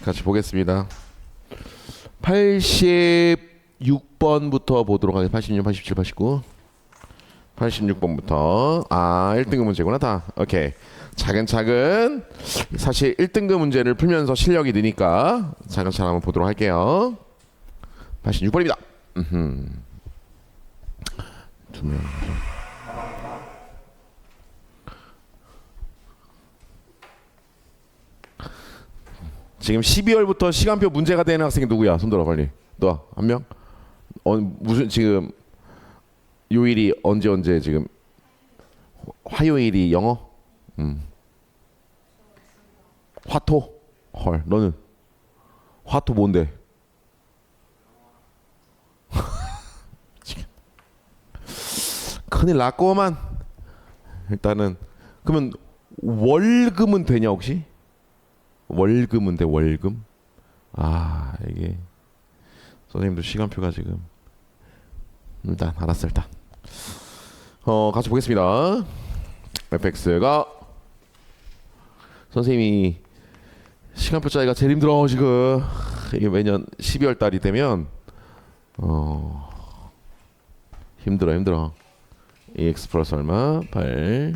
같이 보겠습니다. 86번부터 보도록 하겠습니다. 86, 87, 89. 86번부터 1등급 문제구나 다. 오케이. 차근차근 사실 1등급 문제를 풀면서 실력이 느니까 차근차근 한번 보도록 할게요. 86번입니다. 두 명. 지금 12월부터 시간표 문제가 되는 학생이 누구야? 손들어 빨리. 너 한 명? 무슨 지금 요일이 언제 지금 화요일이 영어? 화토? 헐 너는 화토 뭔데? 큰일 났구만. 일단은 그러면 월금은 되냐 혹시? 월금은 돼 월금? 이게 선생님도 시간표가 지금 일단 알았어 일단 같이 보겠습니다. fx가 선생님이 시간표 짜기가 제일 힘들어 지금. 이게 매년 12월 달이 되면 힘들어. ax 플러스 얼마? 8.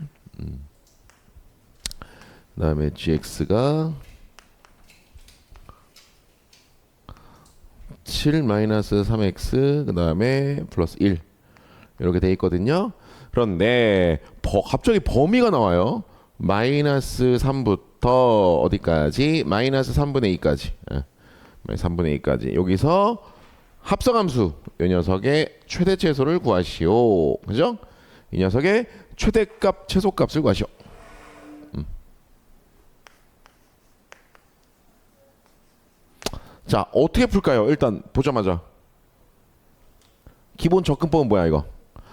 그다음에 gx가 7 마이너스 3x 그다음에 플러스 1 이렇게 돼 있거든요. 그런데 갑자기 범위가 나와요. 마이너스 3부터 어디까지? 마이너스 3분의 2까지. 3분의 2까지. 여기서 합성함수 이 녀석의 최대 최소를 구하시오. 그죠? 이 녀석의 최대값 최소값을 구하시오. 자, 어떻게 풀까요? 일단 보자마자 기본 접근법은 뭐야 이거?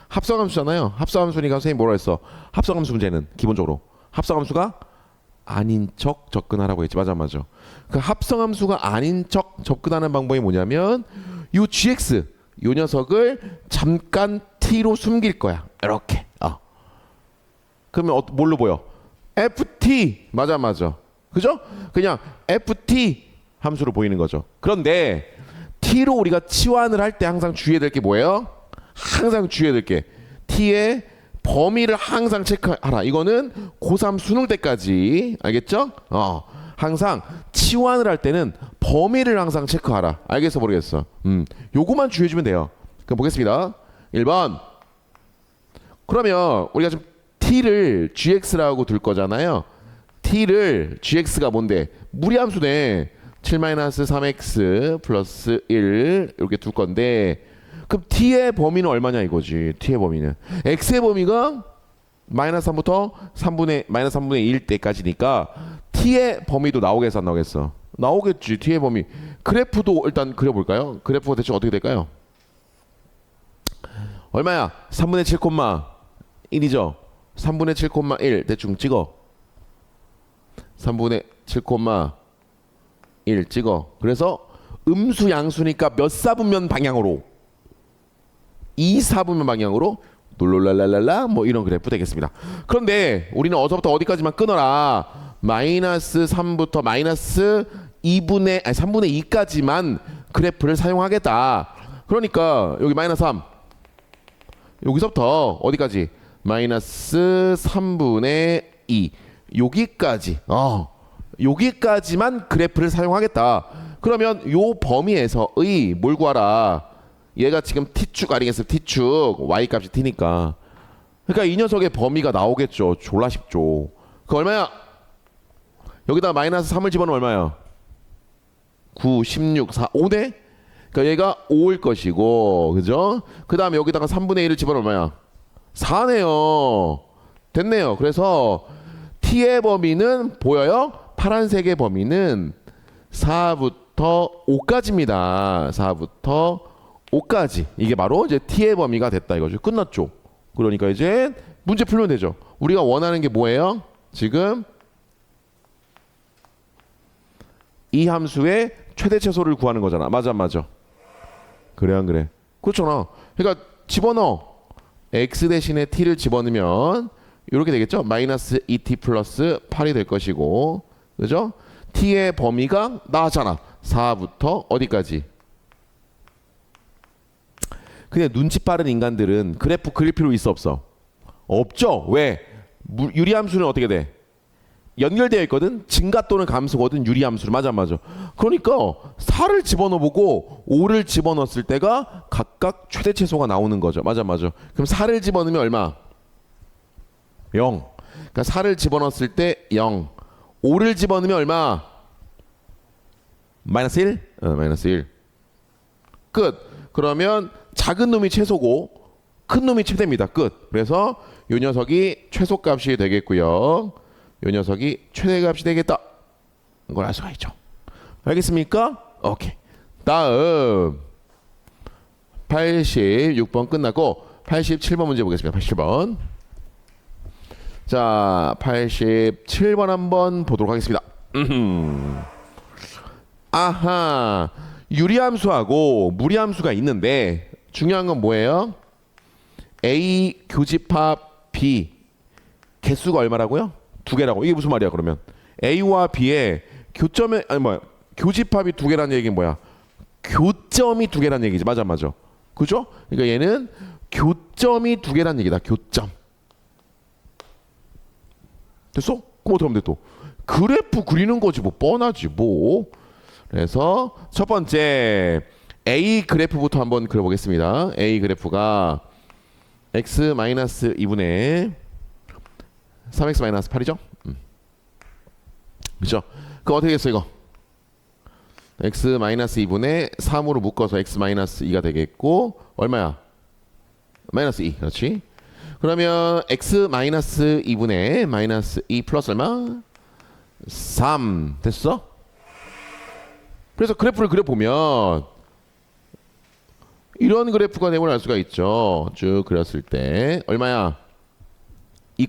합성함수잖아요. 합성함수니까 선생님이 뭐라 했어? 합성함수 문제는 기본적으로 합성함수가 아닌 척 접근하라고 했지. 맞아. 그 합성함수가 아닌 척 접근하는 방법이 뭐냐면 요 gx 요 녀석을 잠깐 t로 숨길 거야. 이렇게. 그러면 뭘로 보여? ft. 맞아. 그죠? 그냥 ft 함수로 보이는 거죠. 그런데 t로 우리가 치환을 할 때 항상 주의해야 될 게 뭐예요? 항상 주의해야 될 게 t의 범위를 항상 체크하라. 이거는 고3 수능 때까지 알겠죠? 항상 치환을 할 때는 범위를 항상 체크하라. 알겠어 모르겠어? 요거만 주의해주면 돼요. 그럼 보겠습니다. 1번. 그러면 우리가 지금 t를 gx라고 둘 거잖아요. t를 gx가 뭔데? 무리함수네. 7-3x 플러스 1 이렇게 둘 건데 그럼 t의 범위는 얼마냐 이거지. t의 범위는 x의 범위가 마이너스 3부터 마이너스 3분의 1 때까지니까 t의 범위도 나오겠어 안 나오겠어? 나오겠지. t의 범위. 그래프도 일단 그려볼까요? 그래프가 대충 어떻게 될까요? 얼마야? 3분의 7, 1이죠. 3분의 7, 1 대충 찍어. 3분의 7, 1 찍어. 그래서 음수 양수니까 몇 사분면 방향으로? 2사분면 방향으로 놀랄랄랄라 뭐 이런 그래프 되겠습니다. 그런데 우리는 어디서부터 어디까지만 끊어라. 마이너스 3부터 마이너스 3분의 2까지만 그래프를 사용하겠다. 그러니까 여기 마이너스 3 여기서부터 어디까지? 마이너스 3분의 2 여기까지 여기까지만 그래프를 사용하겠다. 그러면 요 범위에서의 뭘 구하라? 얘가 지금 t축 아니겠어요? t축 y 값이 t니까. 그러니까 이 녀석의 범위가 나오겠죠. 졸라 쉽죠. 그 얼마야? 여기다 마이너스 3을 집어넣으면 얼마야? 9, 16, 4, 5네? 그러니까 얘가 5일 것이고 그죠? 그 다음에 여기다가 3분의 1을 집어넣으면 얼마야? 4네요. 됐네요. 그래서 t의 범위는 보여요? 파란색의 범위는 4부터 5까지입니다. 4부터 5까지. 이게 바로 이제 t의 범위가 됐다 이거죠. 끝났죠. 그러니까 이제 문제 풀면 되죠. 우리가 원하는 게 뭐예요? 지금 이 함수의 최대 최소를 구하는 거잖아. 맞아. 그래 안 그래? 그렇잖아. 그러니까 집어넣어. x 대신에 t를 집어넣으면 이렇게 되겠죠. 마이너스 2t 플러스 8이 될 것이고 그죠? t의 범위가 나왔잖아. 4부터 어디까지? 근데 눈치 빠른 인간들은 그래프 그릴 필요 있어 없어? 없죠. 왜? 유리함수는 어떻게 돼? 연결되어 있거든. 증가 또는 감소거든. 유리함수로. 맞아. 그러니까 4를 집어넣어보고 5를 집어넣었을 때가 각각 최대 최소가 나오는 거죠. 맞아. 그럼 4를 집어넣으면 얼마? 0. 그러니까 4를 집어넣었을 때 0. 5를 집어넣으면 얼마? 마이너스 1? 마이너스 1. 끝. 그러면 작은 놈이 최소고 큰 놈이 최대입니다. 끝. 그래서 이 녀석이 최소값이 되겠고요. 이 녀석이 최대값이 되겠다. 이걸 알 수가 있죠. 알겠습니까? 오케이. 다음 86번 끝났고 87번 문제 보겠습니다. 87번. 자, 87번 한번 보도록 하겠습니다. 아하. 유리함수하고 무리함수가 있는데 중요한 건 뭐예요? A 교집합 B 개수가 얼마라고요? 두 개라고. 이게 무슨 말이야 그러면? A와 B의 교점에 교집합이 두 개라는 얘기는 뭐야? 교점이 두 개라는 얘기지. 맞아. 그죠? 그러니까 얘는 교점이 두 개라는 얘기다. 교점. 됐어? 그럼 어떻게 하면 돼 또? 그래프 그리는 거지 뭐. 뻔하지 뭐. 그래서 첫 번째 A 그래프부터 한번 그려보겠습니다. A 그래프가 x-2분의 3x-8이죠? 그죠? 그럼 어떻게 됐어 이거? x-2분의 3으로 묶어서 x-2가 되겠고 얼마야? 마이너스 2. 그렇지? 그러면 x-2분의 마이너스 2 플러스 얼마? 3 됐어? 그래서 그래프를 그려보면 이런 그래프가 되면 알 수가 있죠. 쭉 그렸을 때 얼마야? 2,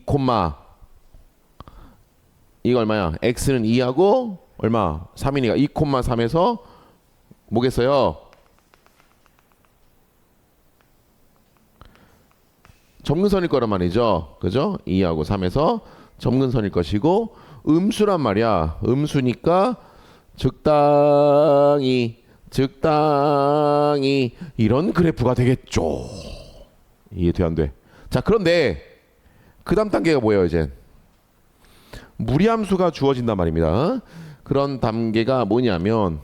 이거 얼마야? x는 2하고 얼마? 3이니까 2, 3에서 뭐겠어요? 점근선일 거란 말이죠. 그죠? 2하고 3에서 점근선일 것이고 음수란 말이야. 음수니까 적당히 이런 그래프가 되겠죠. 이해돼 안 돼? 자, 그런데 그 다음 단계가 뭐예요? 이제 무리함수가 주어진단 말입니다. 그런 단계가 뭐냐면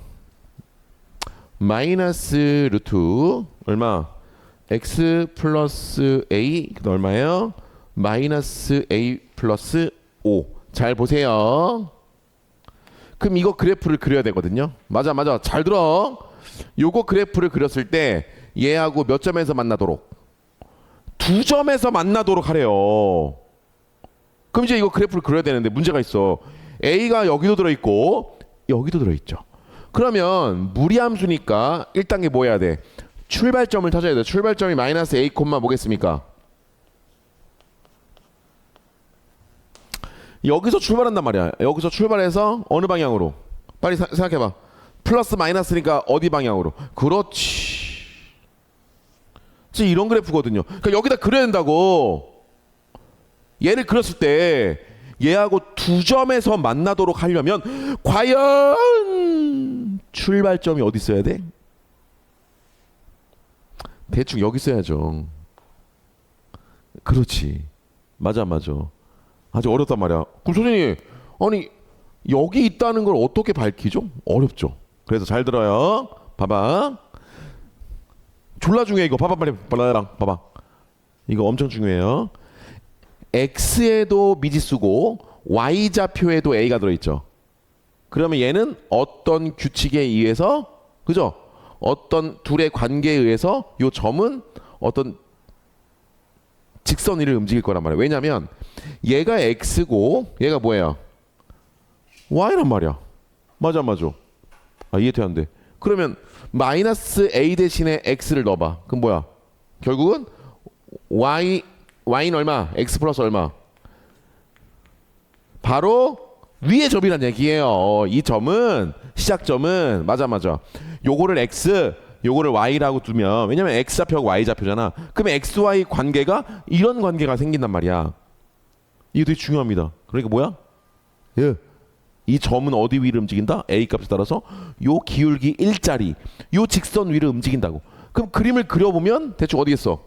마이너스 루트 얼마? x 플러스 a 얼마예요? 마이너스 a 플러스 5. 잘 보세요. 그럼 이거 그래프를 그려야 되거든요. 맞아. 잘 들어. 요거 그래프를 그렸을 때 얘하고 몇 점에서 만나도록? 2점에서 만나도록 하래요. 그럼 이제 이거 그래프를 그려야 되는데 문제가 있어. A가 여기도 들어있고 여기도 들어있죠. 그러면 무리함수니까 1단계 뭐 해야 돼? 출발점을 찾아야 돼. 출발점이 마이너스 A, 뭐겠습니까? 여기서 출발한단 말이야. 여기서 출발해서 어느 방향으로? 빨리 생각해봐. 플러스 마이너스니까 어디 방향으로? 그렇지. 이런 그래프거든요. 그러니까 여기다 그려야 된다고. 얘를 그렸을 때 얘하고 2점에서 만나도록 하려면 과연 출발점이 어디 있어야 돼? 대충 여기 있어야죠. 그렇지. 맞아. 아주 어렵단 말이야. 그럼 선생님, 아니 여기 있다는 걸 어떻게 밝히죠? 어렵죠. 그래서 잘 들어요. 봐봐. 졸라 중요해 이거. 봐봐 빨리. 봐봐. 이거 엄청 중요해요. X에도 미지수고 Y좌표에도 A가 들어있죠. 그러면 얘는 어떤 규칙에 의해서, 그죠? 어떤 둘의 관계에 의해서 이 점은 어떤 직선 위를 움직일 거란 말이야. 왜냐면 얘가 X고 얘가 뭐예요? Y란 말이야. 맞아. 이해돼 안 돼? 그러면 마이너스 A 대신에 X를 넣어봐. 그럼 뭐야? 결국은 Y는 얼마? X 플러스 얼마? 바로 위의 점이란 얘기예요. 이 점은 시작점은 맞아. 요거를 X, 요거를 Y라고 두면, 왜냐면 X좌표하고 Y좌표잖아. 그러면 XY 관계가 이런 관계가 생긴단 말이야. 이게 되게 중요합니다. 그러니까 뭐야? 이 점은 어디 위를 움직인다? A 값에 따라서 요 기울기 1짜리 요 직선 위를 움직인다고. 그럼 그림을 그려보면 대충 어디겠어?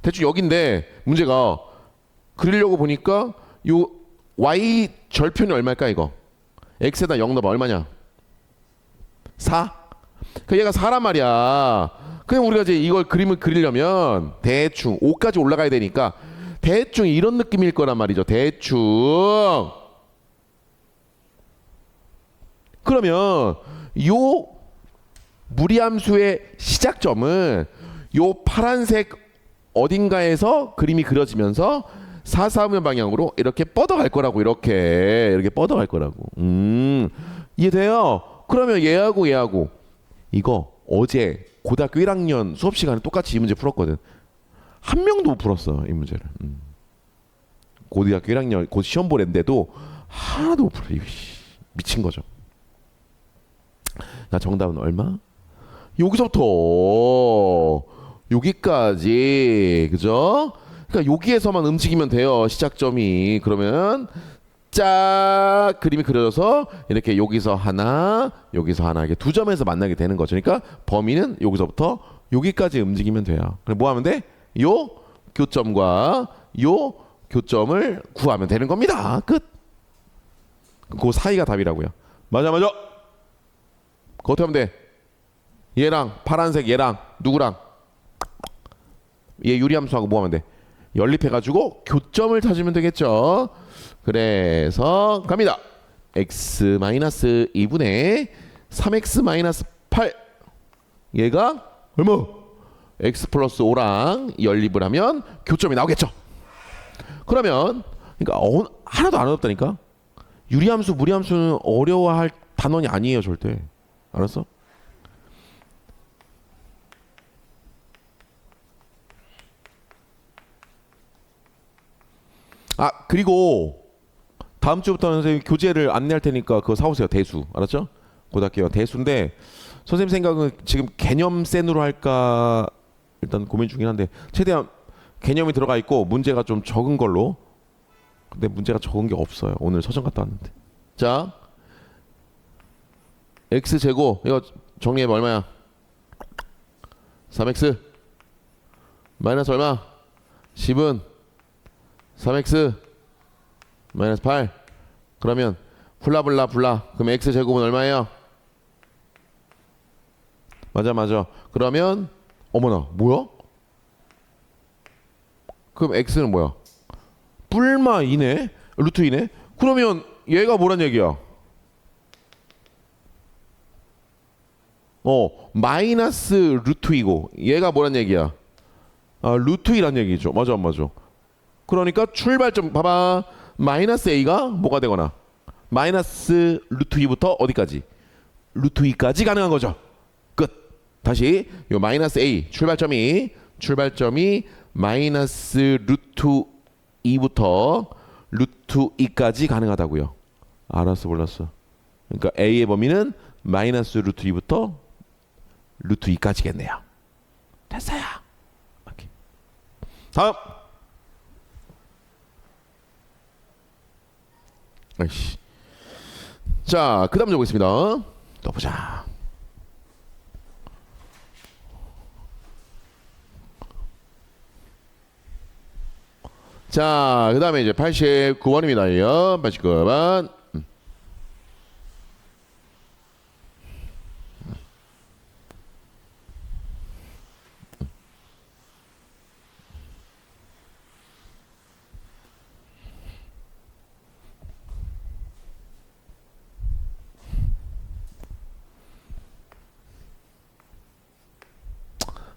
대충 여긴데 문제가 그리려고 보니까 요 y 절편이 얼마일까 이거? x에다 0 넣어봐. 얼마냐? 4? 그 얘가 4란 말이야. 그냥 우리가 이제 이걸 그림을 그리려면 대충 5까지 올라가야 되니까 대충 이런 느낌일 거란 말이죠. 대충. 그러면 요 무리함수의 시작점은 요 파란색 어딘가에서 그림이 그려지면서 사사우면 방향으로 이렇게 뻗어갈 거라고. 이렇게 뻗어갈 거라고. 이해돼요? 그러면 얘하고 이거 어제 고등학교 1학년 수업 시간에 똑같이 이 문제 풀었거든. 한 명도 못 풀었어 이 문제를. 고등학교 1학년 곧 시험 보냈는데도 하나도 못 풀어. 미친 거죠. 나 정답은 얼마? 여기서부터 여기까지, 그죠? 그러니까 여기에서만 움직이면 돼요 시작점이. 그러면 짝 그림이 그려져서 이렇게 여기서 하나 이렇게 두 점에서 만나게 되는 거죠. 그러니까 범위는 여기서부터 여기까지 움직이면 돼요. 그럼 뭐 하면 돼? 요 교점과 요 교점을 구하면 되는 겁니다. 끝. 그 사이가 답이라고요. 맞아. 그거 어떻게 하면 돼? 얘랑 파란색 얘랑 누구랑? 얘 유리함수하고 뭐 하면 돼? 연립해가지고 교점을 찾으면 되겠죠. 그래서 갑니다. x-2분의 3x-8 얘가 얼마? x 플러스 5랑 연립을 하면 교점이 나오겠죠. 그러면 그러니까 하나도 안 어렵다니까. 유리함수 무리함수는 어려워할 단원이 아니에요 절대. 알았어? 아 그리고 다음 주부터는 선생님 교재를 안내할 테니까 그거 사오세요. 대수. 알았죠? 고등학교 대수인데 선생님 생각은 지금 개념센으로 할까 일단 고민 중긴 한데 최대한 개념이 들어가 있고 문제가 좀 적은 걸로. 근데 문제가 적은 게 없어요. 오늘 서점 갔다 왔는데. 자 x제곱 이거 정리해봐. 얼마야? 3x 마이너스 얼마? 10은 3x 마이너스 8. 그러면 블라블라 그럼 x제곱은 얼마예요? 맞아. 그러면 어머나 뭐야? 그럼 x는 뭐야? 뿔마 2네? 루트 2네? 그러면 얘가 뭐란 얘기야? 마이너스 루트 2고 얘가 뭐란 얘기야? 아 루트 2란 얘기죠. 맞아. 그러니까 출발점 봐봐. 마이너스 a가 뭐가 되거나 마이너스 루트 2부터 어디까지? 루트 2까지 가능한 거죠. 끝. 다시 요 마이너스 a 출발점이 마이너스 루트 2부터 루트 2까지 가능하다고요. 알았어 몰랐어. 그러니까 a의 범위는 마이너스 루트 2부터 루트 2까지겠네요. 됐어요. 오케이. 다음. 아이씨. 자, 그 다음 적겠습니다. 또 보자. 자, 그 다음에 이제 89번입니다. 89번.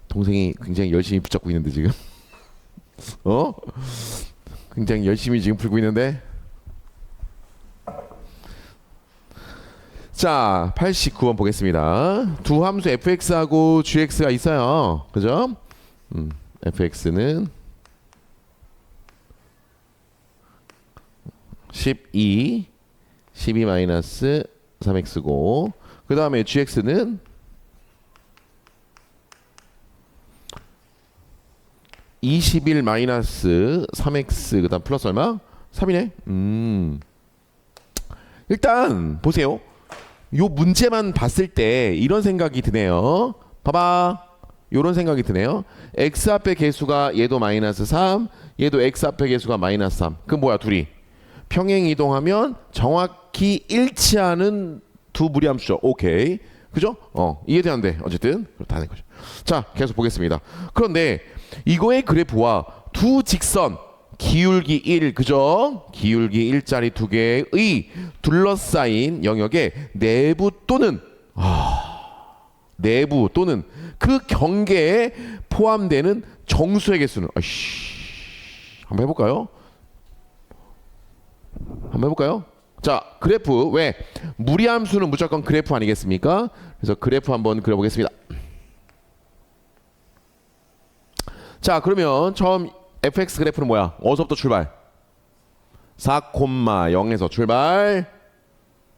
동생이 굉장히 열심히 붙잡고 있는데 지금 굉장히 열심히 지금 풀고 있는데. 자 89번 보겠습니다. 두 함수 fx하고 gx가 있어요. 그죠? fx는 12 마이너스 3x고 그 다음에 gx는 21 마이너스 3x 그 다음 플러스 얼마? 3이네. 일단 보세요. 요 문제만 봤을 때 이런 생각이 드네요. 봐봐. 요런 생각이 드네요. x 앞에 개수가 얘도 마이너스 3, 얘도 x 앞에 개수가 마이너스 3. 그 뭐야 둘이? 평행 이동하면 정확히 일치하는 두 무리함수죠. 오케이. 그죠? 이해되는데 어쨌든 그렇다는 거죠. 자, 계속 보겠습니다. 그런데 이거의 그래프와 두 직선 기울기 1, 그죠? 기울기 1짜리 두 개의 둘러싸인 영역의 내부 또는 내부 또는 그 경계에 포함되는 정수의 개수는 한번 해볼까요? 한번 해볼까요? 자, 그래프 왜 무리함수는 무조건 그래프 아니겠습니까? 그래서 그래프 한번 그려보겠습니다. 자, 그러면 처음 fx 그래프는 뭐야? 어디서부터 출발? 4,0에서 출발.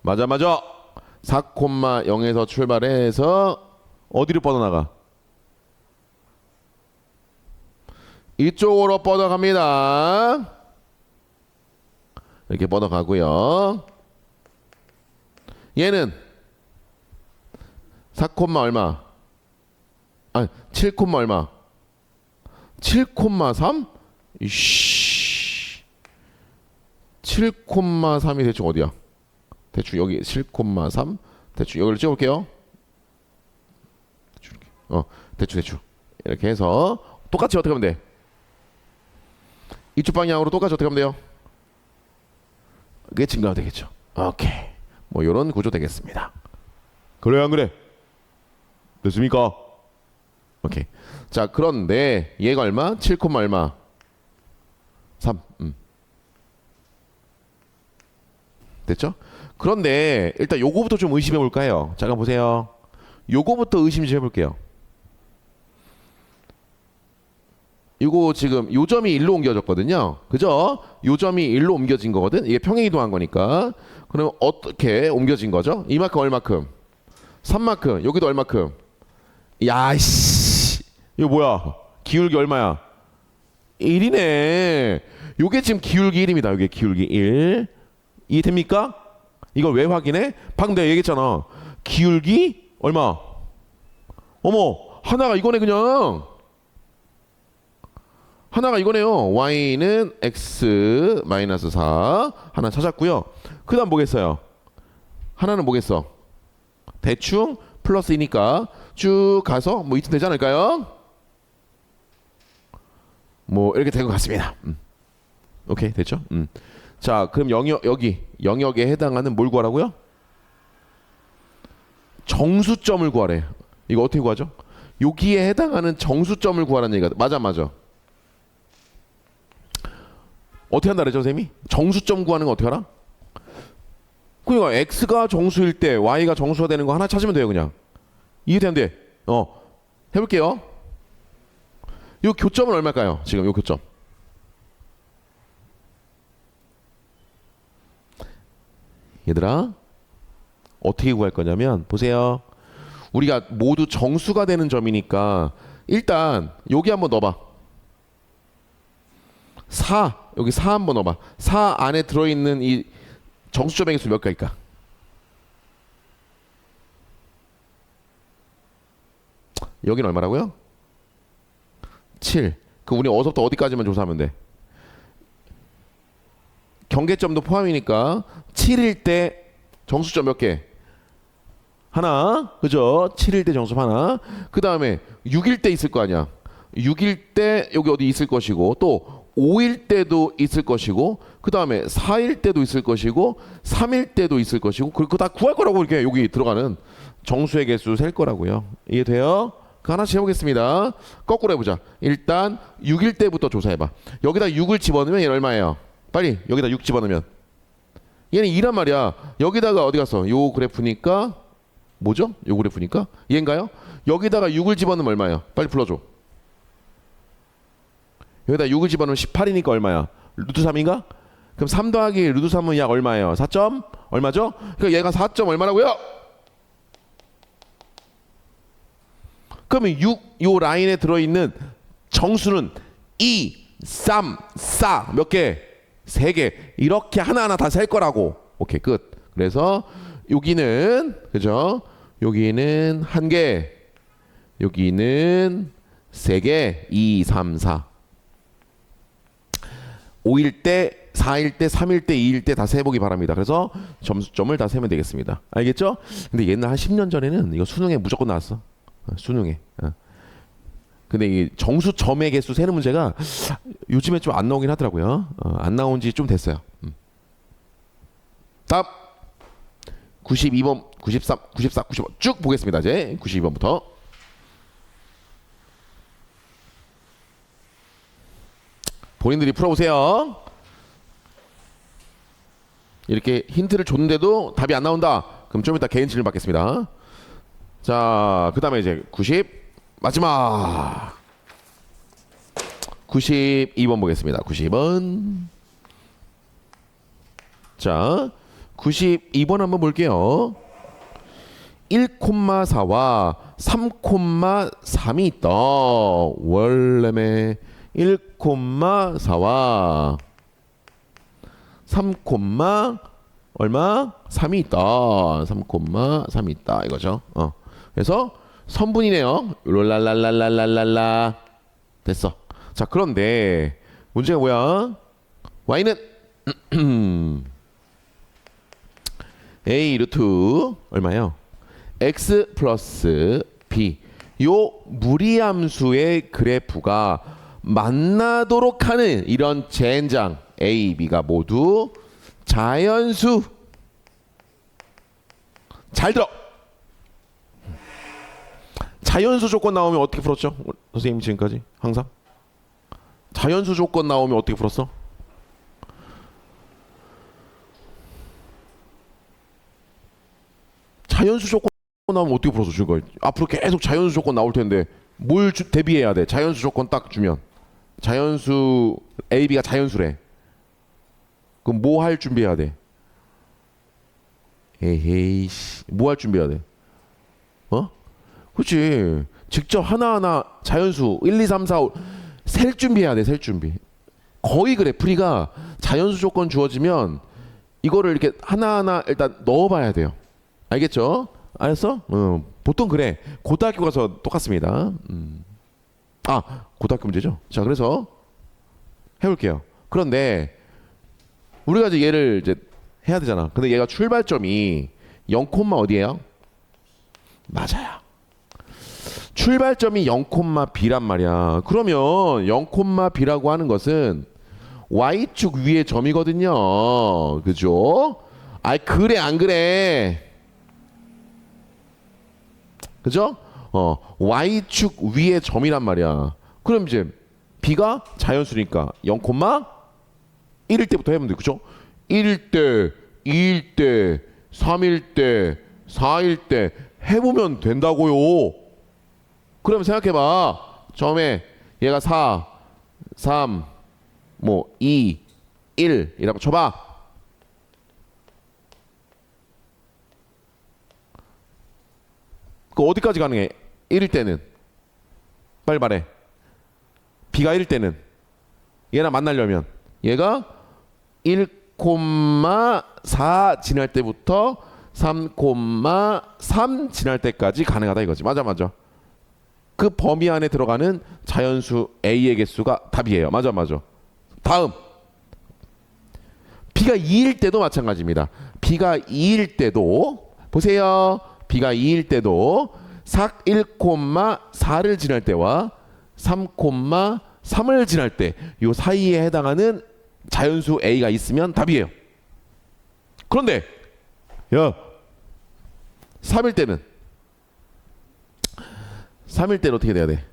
맞아. 4,0에서 출발해서 어디로 뻗어나가? 이쪽으로 뻗어갑니다. 이렇게 뻗어가고요. 얘는 4, 얼마? 7, 얼마? 7,3? 이씨. 7,3이 대충 어디야? 대충 여기 7,3. 대충 여기를 찍어볼게요. 대충 이렇게 해서 똑같이 어떻게 하면 돼? 이쪽 방향으로 똑같이 어떻게 하면 돼요? 그게 증가가 되겠죠. 오케이. 뭐 이런 구조 되겠습니다. 그래 안 그래? 됐습니까? 오케이. 자, 그런데 얘가 얼마? 7, 얼마? 3. 됐죠? 그런데 일단 요거부터 좀 의심해 볼까 해요. 잠깐 보세요. 요거부터 의심 좀 해볼게요. 이거 지금 요점이 1로 옮겨졌거든요. 그죠? 요점이 1로 옮겨진 거거든. 이게 평행 이동한 거니까. 그럼 어떻게 옮겨진 거죠? 이만큼 얼마큼? 3만큼. 여기도 얼마큼? 야씨. 이거 뭐야? 기울기 얼마야? 1이네. 요게 지금 기울기 1입니다. 요게 기울기 1. 이해됩니까? 이걸 왜 확인해? 방금 내가 얘기했잖아. 기울기 얼마? 어머, 하나가 이거네 그냥. 하나가 이거네요. y는 x 마이너스 4 하나 찾았고요. 그 다음 뭐겠어요? 하나는 뭐겠어? 대충 플러스 2니까 쭉 가서 뭐 이쯤 되지 않을까요? 뭐 이렇게 될 것 같습니다. 오케이, 됐죠? 자, 그럼 여기 영역에 해당하는 뭘 구하라고요? 정수점을 구하래. 이거 어떻게 구하죠? 여기에 해당하는 정수점을 구하라는 얘기가 맞아. 어떻게 한다 그랬죠, 선생님이? 정수점 구하는 거 어떻게 하라? 그러니까 x가 정수일 때 y가 정수가 되는 거 하나 찾으면 돼요, 그냥. 이해되는데? 해볼게요. 이 교점은 얼마일까요? 지금 이 교점. 얘들아, 어떻게 구할 거냐면 보세요. 우리가 모두 정수가 되는 점이니까 일단 여기 한번 넣어봐. 4, 여기 4 한번 넣어봐. 4 안에 들어있는 이 정수점의 개수 몇 개일까? 여기는 얼마라고요? 7. 그럼 우리 어디서부터 어디까지만 조사하면 돼? 경계점도 포함이니까 7일 때 정수점 몇 개? 하나. 그죠? 7일 때 정수점 하나. 그 다음에 6일 때 있을 거 아니야. 6일 때 여기 어디 있을 것이고, 또 5일 때도 있을 것이고, 그 다음에 4일 때도 있을 것이고, 3일 때도 있을 것이고, 그거 다 구할 거라고. 이렇게 여기 들어가는 정수의 개수 셀 거라고요. 이해돼요? 그 하나씩 해보겠습니다. 거꾸로 해보자. 일단 6일 때부터 조사해봐. 여기다 6을 집어넣으면 얘는 얼마예요? 빨리 여기다 6 집어넣으면 얘는 2란 말이야. 여기다가 어디 갔어? 요 그래프니까 뭐죠? 요 그래프니까 얘인가요? 여기다가 6을 집어넣으면 얼마예요? 빨리 불러줘. 여기다 6을 집어넣으면 18이니까 얼마야? 루트 3인가? 그럼 3 더하기 루트 3은 약 얼마예요? 4점? 얼마죠? 그러니까 얘가 4점 얼마라고요? 그러면 6, 요 라인에 들어있는 정수는 2, 3, 4 몇 개? 3개. 이렇게 하나하나 다 셀 거라고. 오케이, 끝. 그래서 여기는 그죠? 여기는 1개, 여기는 3개, 2, 3, 4. 5일 때, 4일 때, 3일 때, 2일 때 다 세보기 바랍니다. 그래서 점수점을 다 세면 되겠습니다. 알겠죠? 근데 옛날 한 10년 전에는 이거 수능에 무조건 나왔어. 수능에. 근데 이 정수 점의 개수 세는 문제가 요즘에 좀 안 나오긴 하더라고요. 안 나온 지 좀 됐어요. 다음 92번, 93, 94, 95 쭉 보겠습니다. 이제 92번부터. 본인들이 풀어보세요. 이렇게 힌트를 줬는데도 답이 안 나온다. 그럼 좀 이따 개인 질문 받겠습니다. 자, 그 다음에 이제 90 마지막 92번 보겠습니다. 92번. 자, 92번 한번 볼게요. 1,4와 3,3이 있다. 원래매 1,4와 3, 얼마? 3이 있다. 3,3이 있다. 이거죠. 그래서 선분이네요. 롤랄랄랄랄랄랄라. 됐어. 자, 그런데 문제가 뭐야? y는 a 루트 얼마요? x 플러스 b. 요 무리함수의 그래프가 만나도록 하는 이런 젠장 a, b가 모두 자연수. 잘 들어. 자연수 조건 나오면 어떻게 풀었죠? 선생님 지금까지 항상 자연수 조건 나오면 어떻게 풀었어? 자연수 조건 나오면 어떻게 풀었어 지금까지? 앞으로 계속 자연수 조건 나올 텐데 뭘 대비해야 돼? 자연수 조건 딱 주면 자연수 A, B가 자연수래. 그럼 뭐 할 준비해야 돼? 에헤이씨, 뭐 할 준비해야 돼? 그렇지. 직접 하나하나 자연수 1, 2, 3, 4, 5 셀 준비해야 돼. 셀 준비. 거의 그래. 풀이가 자연수 조건 주어지면 이거를 이렇게 하나하나 일단 넣어봐야 돼요. 알겠죠? 알았어? 보통 그래. 고등학교 가서 똑같습니다. 고등학교 문제죠. 자, 그래서 해볼게요. 그런데 우리가 이제 얘를 이제 해야 되잖아. 근데 얘가 출발점이 0, 어디예요? 맞아요. 출발점이 0,b란 말이야. 그러면 0,b라고 하는 것은 y축 위의 점이거든요. 그죠? 그래 안 그래? 그죠? y축 위의 점이란 말이야. 그럼 이제 b가 자연수니까 0,1일 때부터 해보면 돼. 그죠? 1일 때, 2일 때, 3일 때, 4일 때 해보면 된다고요. 그럼 생각해봐. 처음에 얘가 4, 3, 2, 1 이라고 쳐봐. 그 어디까지 가능해? 1일 때는 빨리 말해. b가 1일 때는 얘랑 만나려면 얘가 1,4 지날 때부터 3,3 지날 때까지 가능하다 이거지. 맞아. 그 범위 안에 들어가는 자연수 A의 개수가 답이에요. 맞아. 다음 B가 2일 때도 마찬가지입니다. B가 2일 때도 보세요. B가 2일 때도 1,4를 지날 때와 3,3을 지날 때 요 사이에 해당하는 자연수 A가 있으면 답이에요. 그런데 3일 때는 3일 때는 어떻게 돼야 돼?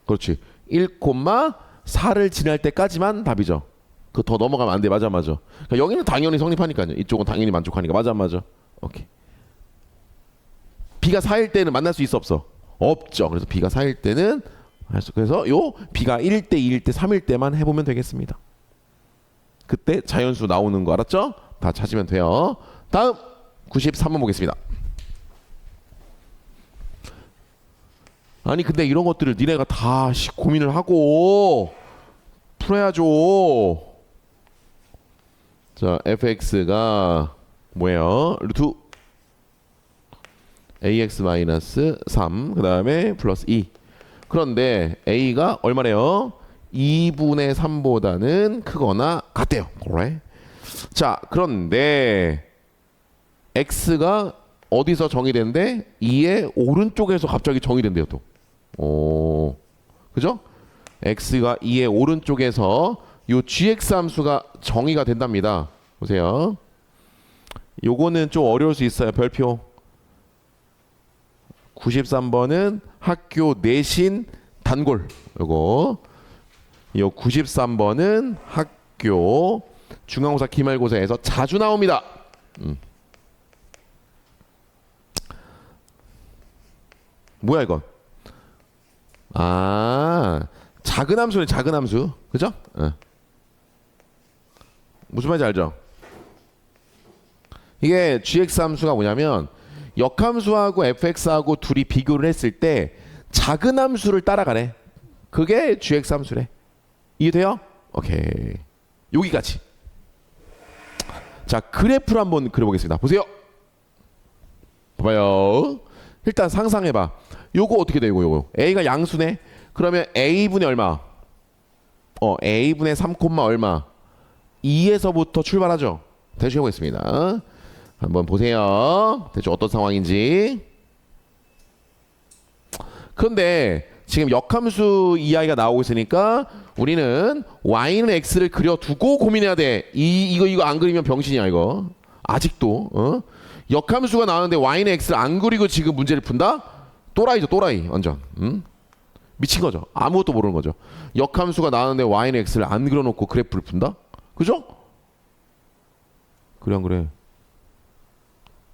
그렇지. 1,4를 지날 때까지만 답이죠. 그 더 넘어가면 안 돼. 맞아. 그러니까 여기는 당연히 성립하니까요. 이쪽은 당연히 만족하니까. 맞아. 오케이. B가 4일 때는 만날 수 있어 없어? 없죠. 그래서 B가 4일 때는 그래서 요 B가 1일 때, 2일 때, 3일 때만 해보면 되겠습니다. 그때 자연수 나오는 거 알았죠? 다 찾으면 돼요. 다음 93번 보겠습니다. 아니 근데 이런 것들을 니네가 다 고민을 하고 풀어야죠. 자, fx가 뭐예요? 루트 ax 마이너스 3 그 다음에 플러스 2. 그런데 a가 얼마래요? 2분의 3보다는 크거나 같대요. 그래? 자, 그런데 x가 어디서 정의된대? 2의 오른쪽에서 갑자기 정의된대요 또. 오, 그죠? x가 2의 오른쪽에서 요 gx 함수가 정의가 된답니다. 보세요. 요거는 좀 어려울 수 있어요. 별표. 93번은 학교 내신 단골. 요거. 요 93번은 학교 중간고사 기말고사에서 자주 나옵니다. 뭐야 이건? 아, 작은 함수네. 작은 함수. 그죠? 무슨 말인지 알죠? 이게 gx 함수가 뭐냐면 역함수하고 fx하고 둘이 비교를 했을 때 작은 함수를 따라가래. 그게 gx 함수래. 이해돼요? 오케이. 여기까지. 자, 그래프를 한번 그려보겠습니다. 보세요. 봐봐요. 일단 상상해봐. 요거 어떻게 돼? 요거 a가 양수네. 그러면 a분의 얼마? a분의 3, 얼마? 2에서부터 출발하죠. 대충 해보겠습니다. 한번 보세요. 대충 어떤 상황인지. 그런데 지금 역함수 이야기가 나오고 있으니까 우리는 y는 x를 그려두고 고민해야 돼. 이거 안 그리면 병신이야 이거. 아직도 역함수가 나오는데 y는 x를 안 그리고 지금 문제를 푼다? 또라이죠 또라이 완전. 미친 거죠. 아무것도 모르는 거죠. 역함수가 나오는데 y는 x를 안 그려놓고 그래프를 푼다? 그죠? 그래 안 그래?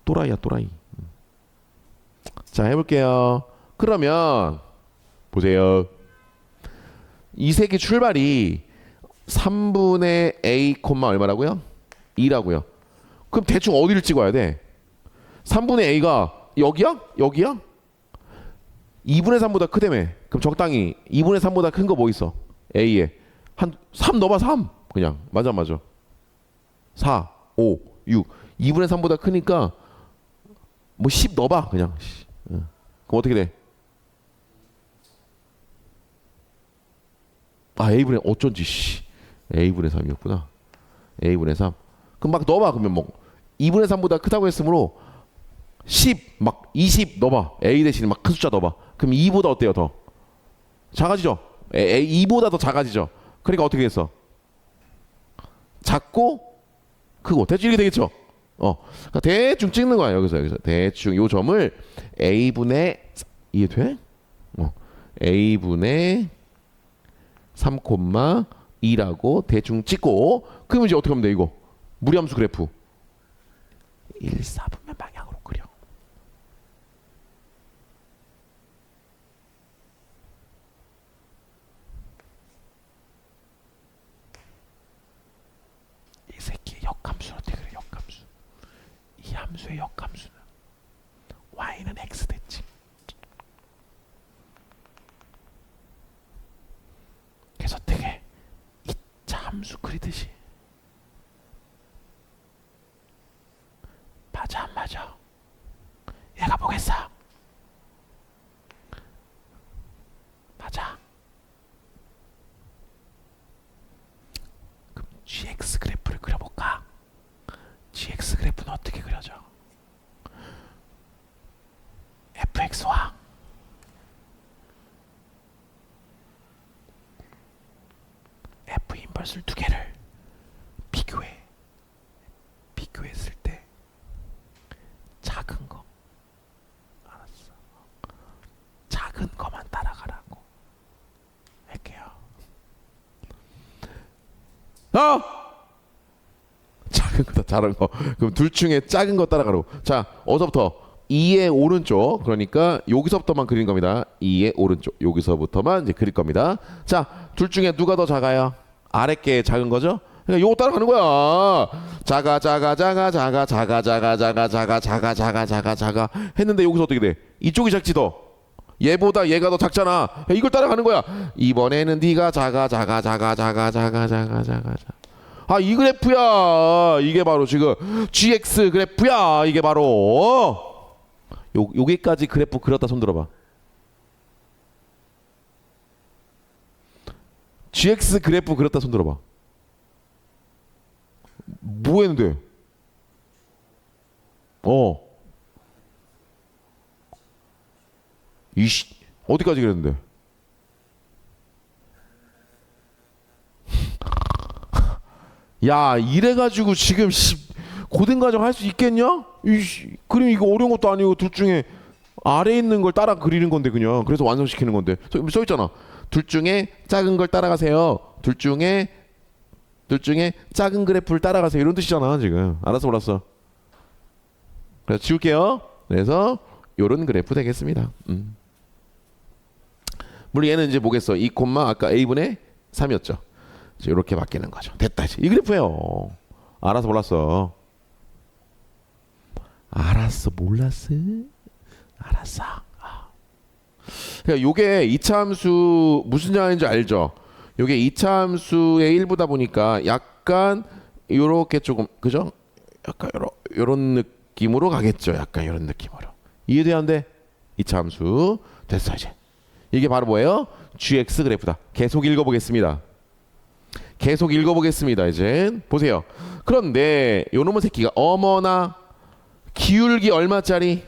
또라이야 또라이. 자, 해볼게요. 그러면 보세요. 이 색의 출발이 3분의 a, 얼마라고요? 2라고요. 그럼 대충 어디를 찍어야 돼? 3분의 a가 여기야? 여기야? 2분의 3보다 크다며. 그럼 적당히 2분의 3보다 큰 거 뭐 있어? a에 한 3 넣어봐. 3 그냥. 맞아 4, 5, 6 2분의 3보다 크니까 뭐 10 넣어봐 그냥. 그럼 어떻게 돼? 아, a분의 어쩐지 a분의 3이었구나. a분의 3. 그럼 막 넣어봐. 그러면 뭐 2분의 3보다 크다고 했으므로 10, 막 20 넣어봐. a 대신에 막 큰 숫자 넣어봐. 그럼 2보다 어때요? 더 작아지죠? 2보다 더 작아지죠? 그러니까 어떻게 됐어? 작고 크고 대충 이렇게 되겠죠? 그러니까 대충 찍는 거야. 여기서 대충 요 점을 a분의 이해돼? a분의 3, 2라고 대충 찍고 그러면 이제 어떻게 하면 돼 이거? 무리함수 그래프 1, 4분면 방향으로 그려. 이 새끼의 역함수는 어떻게 그래? 역함수. 이 함수의 역함수는 y는 x 됐지. 그래서 되게 이차 함수 그리듯이. 맞아 안 맞아? 얘가 보겠어. 맞아. 그럼 gx 그래프를 그려볼까? gx 그래프는 어떻게 그려져? fx와 f 인버스를 두 개를 비교했을 때 작은 거, 알았어. 작은 거만 따라가라고 할게요. 작은 거다 작은 거. 그럼 둘 중에 작은 거 따라가라고. 자, 어서부터 2의 오른쪽. 그러니까 여기서부터만 그리는 겁니다. 2의 오른쪽. 여기서부터만 이제 그릴 겁니다. 자, 둘 중에 누가 더 작아요? 아랫게 작은 거죠? 그러니까 요거 따라가는 거야. 작아 했는데 여기서 어떻게 돼? 이쪽이 작지 더. 얘보다 얘가 더 작잖아. 이걸 따라가는 거야. 이번에는 네가 작아. 아, 이 그래프야. 이게 바로 지금 GX 그래프야. 이게 바로 여기까지 그래프 그렸다 손 들어봐. GX 그래프 그렸다 손 들어봐. 뭐 했는데? 이씨, 어디까지 그랬는데? 야, 이래가지고 지금 고등과정 할 수 있겠냐? 이씨, 그림 이거 어려운 것도 아니고 둘 중에 아래에 있는 걸 따라 그리는 건데 그냥. 그래서 완성시키는 건데. 써 있잖아. 둘 중에 작은 걸 따라가세요. 둘 중에 작은 그래프를 따라가세요. 이런 뜻이잖아 지금. 알았어 몰랐어? 그래서 지울게요. 그래서 요런 그래프 되겠습니다. 물론 얘는 이제 뭐겠어? 2, 아까 a분의 3이었죠. 이렇게 바뀌는 거죠. 됐다. 이 그래프예요. 알았어 몰랐어? 알았어 몰랐어? 알았어. 그러니까 요게 이차함수 무슨 양인지 알죠? 요게 이차함수의 일부다 보니까 약간 요렇게 조금 그죠? 약간 요런 느낌으로 가겠죠. 약간 요런 느낌으로. 이해돼안돼? 이차함수 됐어 이제. 이게 바로 뭐예요? GX 그래프다. 계속 읽어보겠습니다. 계속 읽어보겠습니다. 이제 보세요. 그런데 요놈의 새끼가 어머나 기울기 얼마짜리?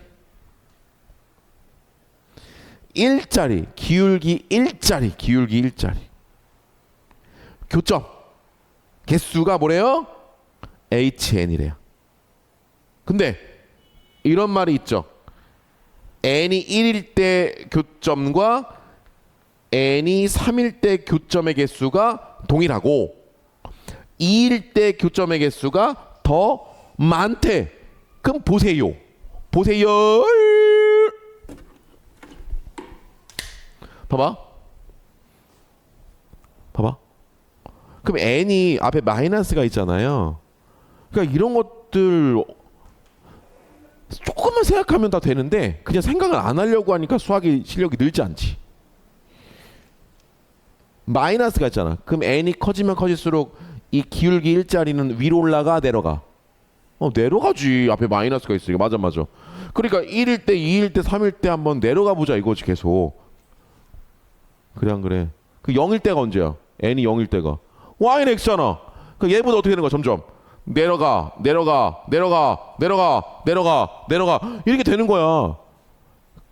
1짜리. 기울기 1짜리. 교점 개수가 뭐래요? HN이래요. 근데 이런 말이 있죠. n이 1일 때 교점과 n이 3일 때 교점의 개수가 동일하고 2일 때 교점의 개수가 더 많대. 그럼 보세요. 봐봐. 그럼 n이 앞에 마이너스가 있잖아요. 그러니까 이런 것들 조금만 생각하면 다 되는데 그냥 생각을 안 하려고 하니까 수학의 실력이 늘지 않지. 마이너스가 있잖아. 그럼 n이 커지면 커질수록 이 기울기 1짜리는 위로 올라가 내려가? 내려가지. 앞에 마이너스가 있으니까. 맞아. 그러니까 1일 때 2일 때 3일 때 한번 내려가 보자 이거지 계속. 그래 안 그래? 그 0일 때가 언제야? n이 0일 때가 y는 x잖아. 그 얘보다 어떻게 되는 거야? 점점 내려가 이렇게 되는 거야.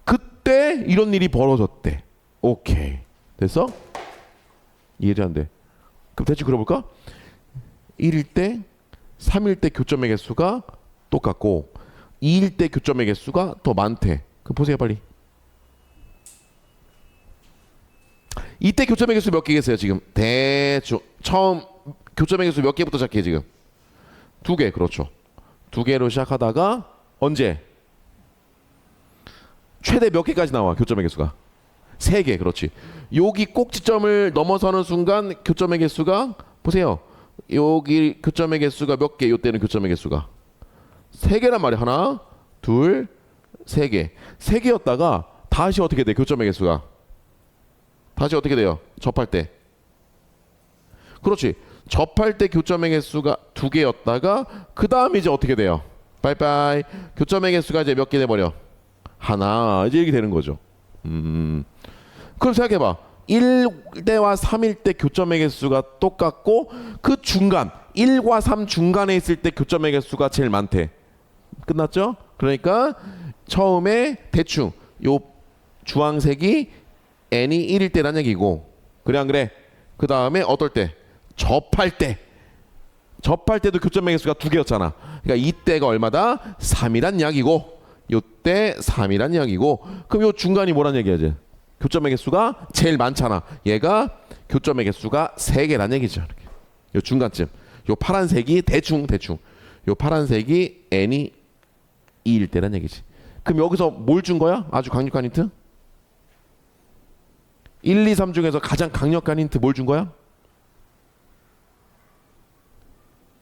그때 이런 일이 벌어졌대. 오케이 됐어? 이해가 안 돼? 그럼 대충 그려볼까? 1일 때 3일 때 교점의 개수가 똑같고 2일 때 교점의 개수가 더 많대. 그럼 보세요 빨리. 이때 교점의 개수 몇 개겠어요 지금? 대충 처음 교점의 개수 몇 개부터 시작해 지금? 2개. 그렇죠. 2개로 시작하다가 언제? 최대 몇 개까지 나와 교점의 개수가? 3개. 그렇지. 여기 꼭지점을 넘어서는 순간 교점의 개수가 보세요. 여기 교점의 개수가 몇 개? 요때는 교점의 개수가 3개란 말이야. 하나 둘 3개. 3개였다가 다시 어떻게 돼? 교점의 개수가 다시 어떻게 돼요? 접할 때. 그렇지. 접할 때 교점의 개수가 2개였다가 그 다음에 이제 어떻게 돼요? 빠이빠이. 교점의 개수가 이제 몇 개 돼버려? 하나. 이제 이렇게 되는 거죠. 그럼 생각해봐. 1대와 3일 때 교점의 개수가 똑같고 그 중간 1과 3 중간에 있을 때 교점의 개수가 제일 많대. 끝났죠? 그러니까 처음에 대충 요 주황색이 n이 1일 때란 얘기고 그래 안 그래? 그 다음에 어떨 때? 접할 때도 교점의 개수가 2개였잖아. 그러니까 이때가 얼마다? 3이란 이야기고 요때 3이란 이야기고 그럼 요 중간이 뭐란 얘기야 이제? 교점의 개수가 제일 많잖아. 얘가 교점의 개수가 3개란 얘기죠. 요 중간쯤 요 파란색이 대충 요 파란색이 n이 2일 때란 얘기지. 그럼 여기서 뭘 준 거야? 아주 강력한 힌트? 1, 2, 3 중에서 가장 강력한 힌트 뭘 준 거야?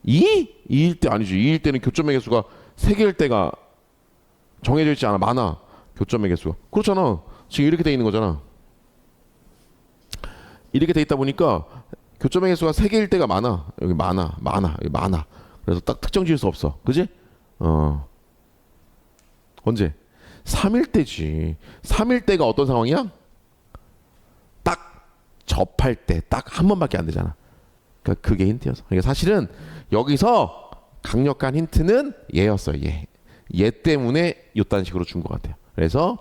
2일 때 아니지. 2일 때는 교점의 개수가 3개일 때가 정해져 있지 않아. 많아. 교점의 개수가. 그렇잖아. 지금 이렇게 돼 있는 거잖아. 이렇게 돼 있다 보니까 교점의 개수가 3개일 때가 많아. 여기 많아. 여기 많아. 그래서 딱 특정 지을 수 없어. 그지? 언제? 3일 때지. 3일 때가 어떤 상황이야? 딱 접할 때 딱 한 번밖에 안 되잖아. 그러니까 그게 힌트였어. 그러니까 사실은 여기서 강력한 힌트는 얘였어요. 얘 때문에 이딴 식으로 준 것 같아요. 그래서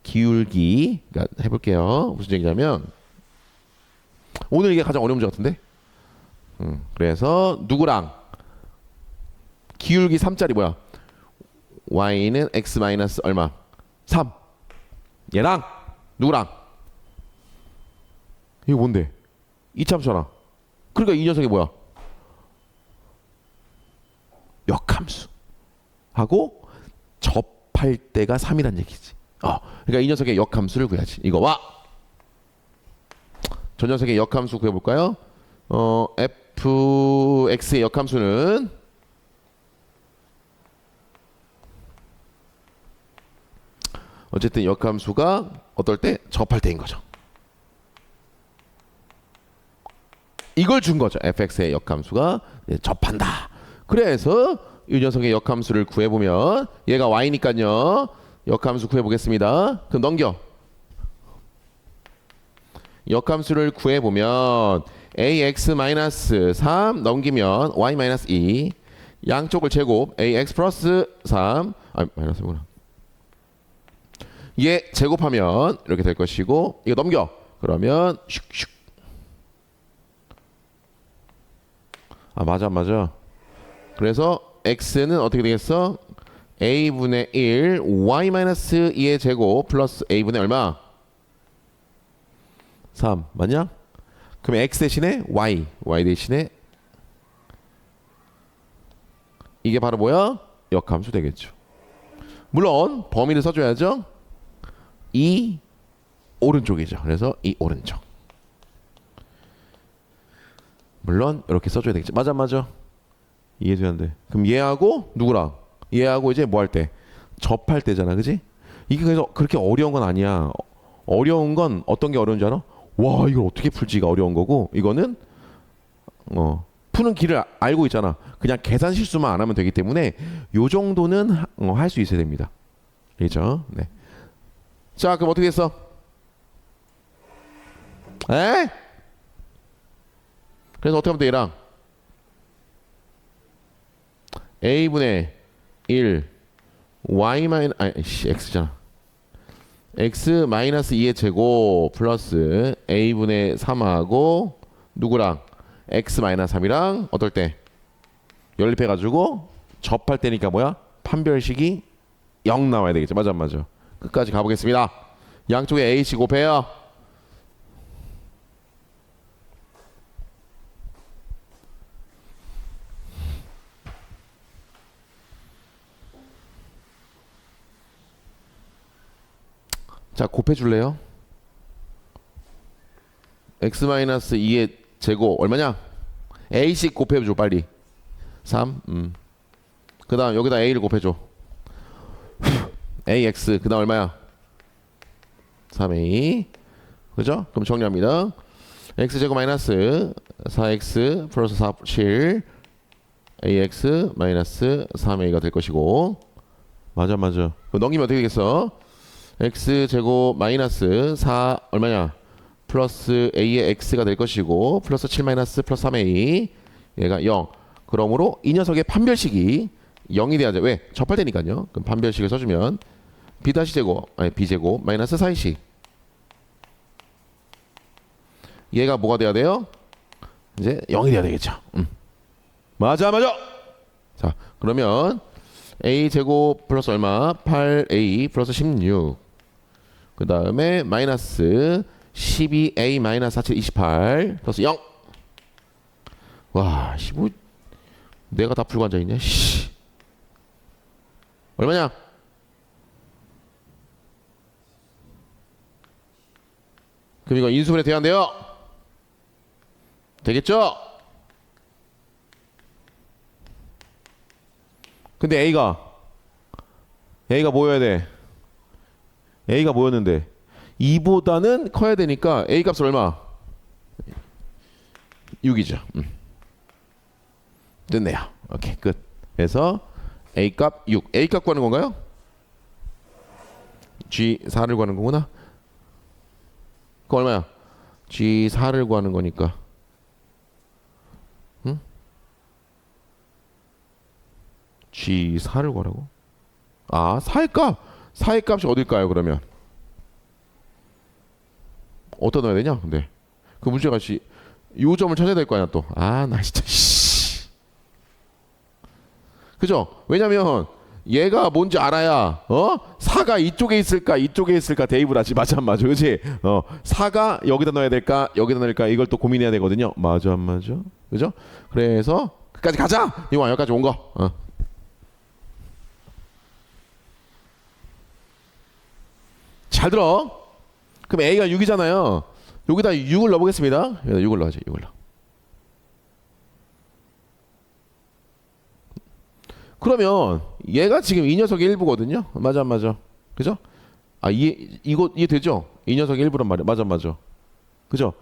기울기 그러니까 해볼게요. 무슨 얘기냐면 오늘 이게 가장 어려운 문제 같은데. 그래서 누구랑 기울기 3짜리 뭐야? y는 x 마이너스 얼마? 3. 얘랑 누구랑? 이거 뭔데? 이참수잖아. 그러니까 이 녀석이 뭐야? 역함수. 하고 접할 때가 3이란 얘기지. 그러니까 이 녀석의 역함수를 구해야지. 이거 와. 저 녀석의 역함수 구해볼까요? fx의 역함수는 어쨌든 역함수가 어떨 때? 접할 때인 거죠. 이걸 준 거죠. fx의 역함수가 접한다. 그래서 이 녀석의 역함수를 구해보면 얘가 y니까요. 역함수 구해보겠습니다. 그럼 넘겨. 역함수를 구해보면 ax-3 넘기면 y-2 양쪽을 제곱 ax 플러스 3 마이너스구나. 얘 제곱하면 이렇게 될 것이고 이거 넘겨. 그러면 슉슉. 맞아. 그래서 x는 어떻게 되겠어? a분의 1 y-2의 제곱 플러스 a분의 얼마? 3 맞냐? 그럼 x 대신에 y 대신에 이게 바로 뭐야? 역함수 되겠죠. 물론 범위를 써줘야죠. 이 오른쪽이죠. 그래서 이 오른쪽. 물론 이렇게 써줘야 되겠지. 맞아. 이해돼야 안 돼. 그럼 얘하고 누구랑? 얘하고 이제 뭐 할 때? 접할 때잖아, 그지? 이게 그래서 그렇게 어려운 건 아니야. 어려운 건 어떤 게 어려운지 알아? 와, 이걸 어떻게 풀지가 어려운 거고, 이거는 푸는 길을 알고 있잖아. 그냥 계산 실수만 안 하면 되기 때문에 요 정도는 할 수 있어야 됩니다. 그렇죠? 네. 자, 그럼 어떻게 됐어? 에? 그래서 어떻게 하면 돼, 얘랑? a분의 1 y 마이너스 x잖아. x 마이너스 2의 제곱 플러스 a분의 3하고 누구랑? x 마이너스 3이랑 어떨 때? 연립해가지고 접할 때니까 뭐야? 판별식이 0 나와야 되겠죠. 맞아. 끝까지 가보겠습니다. 양쪽에 a씩 곱해요. 자, 곱해줄래요? x-2의 제곱 얼마냐? a씩 곱해줘 빨리. 3 그 다음 여기다 a를 곱해줘. ax 그 다음 얼마야? 3a. 그죠? 그럼 정리합니다. x제곱 마이너스 4x 플러스 4, 7 ax 마이너스 3a가 될 것이고. 맞아. 그럼 넘기면 어떻게 되겠어? x제곱 마이너스 4 얼마냐? 플러스 a의 x가 될 것이고 플러스 7 마이너스 플러스 3a 얘가 0. 그러므로 이 녀석의 판별식이 0이 돼야 돼. 왜? 접할 때니까요. 그럼 판별식을 써주면 b제곱 b제곱 마이너스 4ac 얘가 뭐가 돼야 돼요? 이제 0이 돼야 되겠죠. 맞아. 자, 그러면 a제곱 플러스 얼마? 8a 플러스 16 그 다음에 마이너스 12a 마이너스 47 28 플러스 0. 와, 뭐 내가 다 풀고 앉아있냐? 씨. 얼마냐? 그럼 이거 인수분해 돼야 안 돼요? 되겠죠? 근데 A가 뭐여야 돼? A가 뭐였는데 2보다는 커야 되니까 A 값을 얼마? 6이죠. 됐네요. 오케이 끝. 그래서 A 값 6. A 값 구하는 건가요? G 4를 구하는 거구나. 그거 얼마야? G 4를 구하는 거니까. 응? G 4를 구하라고? 아 4의 값. 4의 값이 어딜까요 그러면? 어디다 넣어야 되냐? 근데 그 문제같이 요 점을 찾아야 될 거 아니야 또. 아 나 진짜 씨. 그죠? 왜냐면 얘가 뭔지 알아야 4가 이쪽에 있을까 이쪽에 있을까 대입을 하지. 맞아 안 맞아? 그지? 4가 여기다 넣어야 될까 여기다 넣을까 이걸 또 고민해야 되거든요. 맞아 안 맞아? 그죠? 그래서 끝까지 가자. 이거 여기까지 온 거. 잘 들어. 그럼 A가 6이잖아요. 여기다 6을 넣어보겠습니다. 여기다 6을 넣어야지. 6을 넣어. 그러면 얘가 지금 이 녀석의 일부거든요. 맞아 안 맞아? 그죠? 아 이거 이해되죠? 이 녀석의 일부란 말이야. 맞아 안 맞아? 그죠?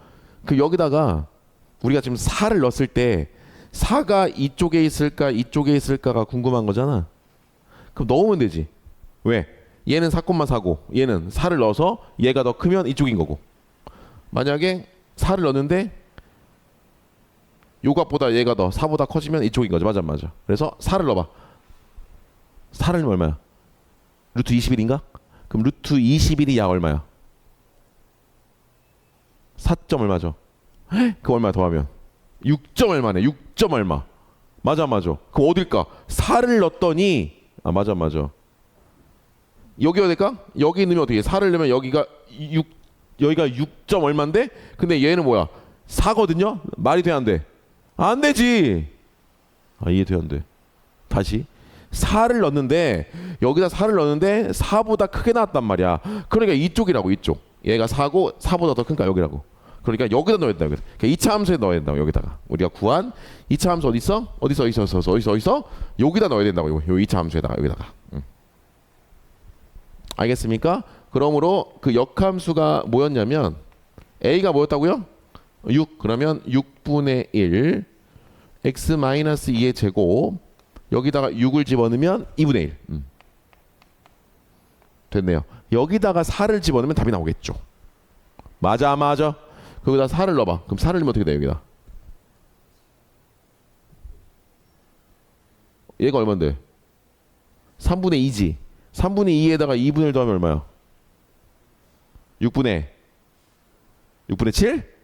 그 여기다가 우리가 지금 4를 넣었을 때 4가 이쪽에 있을까 이쪽에 있을까가 궁금한 거잖아. 그럼 넣으면 되지. 왜? 얘는 4,4고 얘는 4를 넣어서 얘가 더 크면 이쪽인 거고. 만약에 4를 넣었는데 요 값보다 얘가 더 4보다 커지면 이쪽인 거죠. 맞아 안 맞아? 그래서 4를 넣어봐. 4를 넣으면 얼마야? 루트 21인가? 그럼 루트 21이 약 얼마야? 4점 얼마죠? 그 얼마 더하면 6점 얼마네. 6점 얼마. 맞아 안 맞아? 그럼 어딜까? 4를 넣었더니 맞아 안 맞아? 여기 어딜까? 여기 넣으면 어떻게 해? 4를 넣으면 여기가 6점 얼마인데? 근데 얘는 뭐야? 4거든요? 말이 돼 안 돼? 안 되지. 이해돼 안 돼? 다시 4를 넣었는데 여기다 4를 넣었는데 4보다 크게 나왔단 말이야. 그러니까 이쪽이라고. 이쪽. 얘가 4고 4보다 더 큰가 여기라고. 그러니까 여기다 넣어야 된다. 그러니까 2차 함수에 넣어야 된다고. 여기다가 우리가 구한 2차 함수 어디 있어? 어디서 여기다 넣어야 된다고. 요 2차 함수에다가 여기다가. 알겠습니까? 그러므로 그 역함수가 뭐였냐면 A가 뭐였다고요? 6. 그러면 6분의 1 x-2의 제곱 여기다가 6을 집어넣으면 2분의 1. 됐네요. 여기다가 4를 집어넣으면 답이 나오겠죠. 맞아 맞아? 거기다 4를 넣어봐. 그럼 4를 넣으면 어떻게 돼 여기다? 얘가 얼만데? 3분의 2지. 3분의 2에다가 2분의 1 더하면 얼마야? 6분의 7?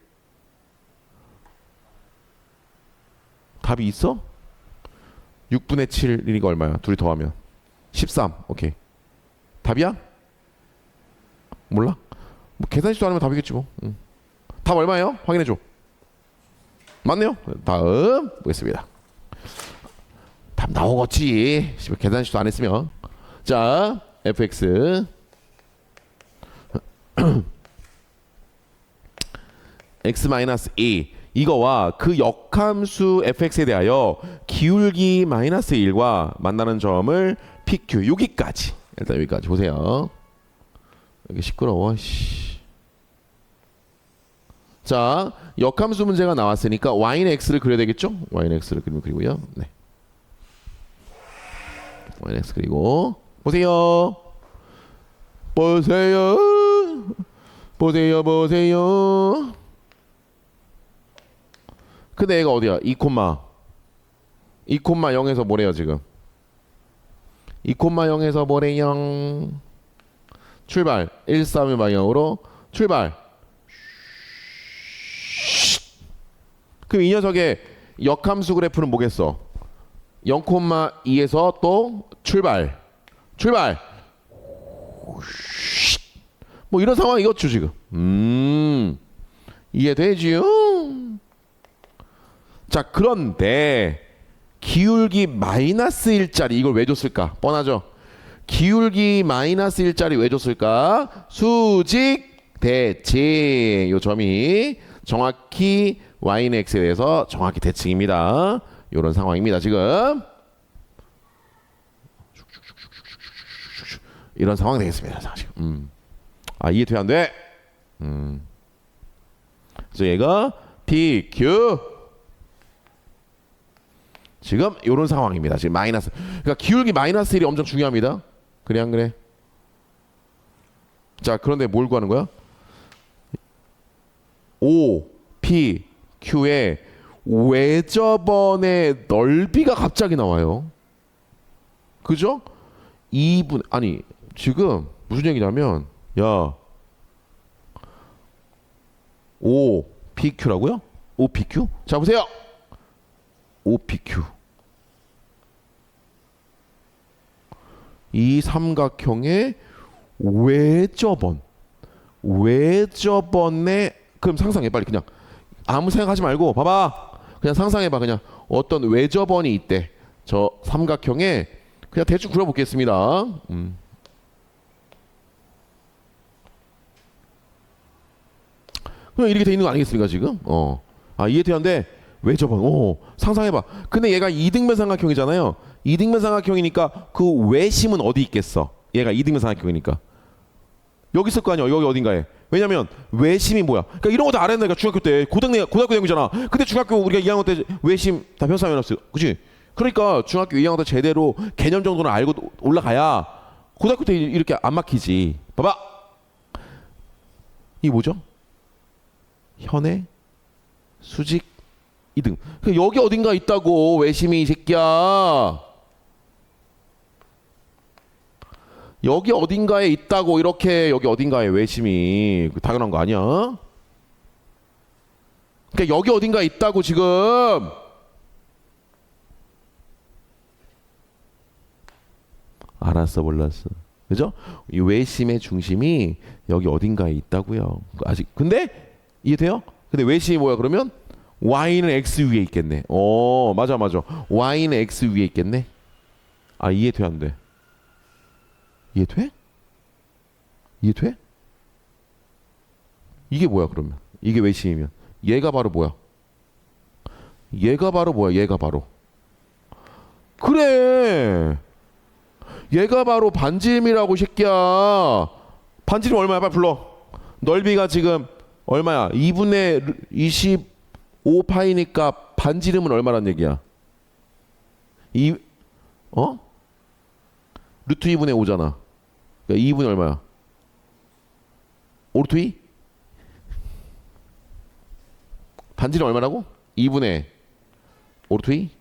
답이 있어? 6분의 7이니까 얼마야? 둘이 더하면 13. 오케이. 답이야? 몰라? 뭐 계산식도 안 하면 답이겠지 뭐. 답 얼마예요? 확인해줘. 맞네요. 다음 보겠습니다. 답 나오겠지. 계산식도 안 했으면. 자, fx x-2 이거와 그 역함수 fx에 대하여 기울기 마이너스 1과 만나는 점을 pq 여기까지. 일단 여기까지 보세요. 여기 시끄러워. 자, 역함수 문제가 나왔으니까 y는 x를 그려야 되겠죠? y는 x를 그리고요. 네. y는 x 그리고 보세요. 근데 얘가 어디야? 2,0에서 뭐래요 지금? 2,0에서 뭐래요? 출발 1, 3의 방향으로 출발. 그럼 이 녀석의 역함수 그래프는 뭐겠어? 0,2에서 또 출발 뭐 이런 상황이겠죠 지금. 이해되지요? 자, 그런데 기울기 마이너스 1짜리 이걸 왜 줬을까? 뻔하죠. 기울기 마이너스 1짜리 왜 줬을까? 수직 대칭. 요 점이 정확히 y는 x에 대해서 정확히 대칭입니다. 요런 상황입니다 지금. 이런 상황이 되겠습니다 지금. 이해 돼 안 돼? 그래서 얘가 PQ 지금 이런 상황입니다. 지금 마이너스. 그러니까 기울기 마이너스 1이 엄청 중요합니다. 그래 안 그래? 자, 그런데 뭘 구하는 거야? O, P, Q의 외접원의 넓이가 갑자기 나와요. 그죠? 2분 아니 지금 무슨 얘기냐면 야 O, PQ라고요? O, PQ? 자 보세요. O, PQ 이 삼각형의 외접원의 그럼 상상해 빨리 그냥 아무 생각하지 말고 봐봐 그냥 상상해봐 그냥 어떤 외접원이 있대 저 삼각형에 그냥 대충 그려보겠습니다. 그냥 이렇게 돼 있는 거 아니겠습니까 지금? 이해되는데 외접원 상상해봐 근데 얘가 이등변 삼각형이잖아요. 이등변 삼각형이니까 그 외심은 어디 있겠어? 얘가 이등변 삼각형이니까 여기 있을 거 아니야 여기 어딘가에. 왜냐면 외심이 뭐야? 그러니까 이런 거 다 알았네. 중학교 때 고등학교 내용이잖아. 근데 중학교 우리가 2학년 때 외심 다 편성해놨어. 그렇지? 그러니까 중학교 2학년 때 제대로 개념 정도는 알고 올라가야 고등학교 때 이렇게 안 막히지. 봐봐. 이 뭐죠? 현의 수직 이등. 그러니까 여기 어딘가 있다고 외심이 이 새끼야. 여기 어딘가에 있다고 이렇게 여기 어딘가에 외심이 당연한 거 아니야? 그러니까 여기 어딘가에 있다고 지금. 알았어 몰랐어. 그죠? 이 외심의 중심이 여기 어딘가에 있다고요. 아직 근데 이해돼요? 근데 외심이 뭐야 그러면 y는 x 위에 있겠네. 맞아 y는 x 위에 있겠네. 이해돼 안 돼? 이해돼? 이해돼? 이게 뭐야 그러면? 이게 외심이면 얘가 바로 뭐야? 얘가 바로 그래 얘가 바로 반지름이라고 새끼야. 반지름 얼마야? 빨리 불러. 넓이가 지금 얼마야? 2분의 25파이니까 반지름은 얼마란 얘기야? 루트 2분의 5잖아. 그러니까 2분의 얼마야? 5 루트 2? 반지름 얼마라고? 2분의 5 루트 2?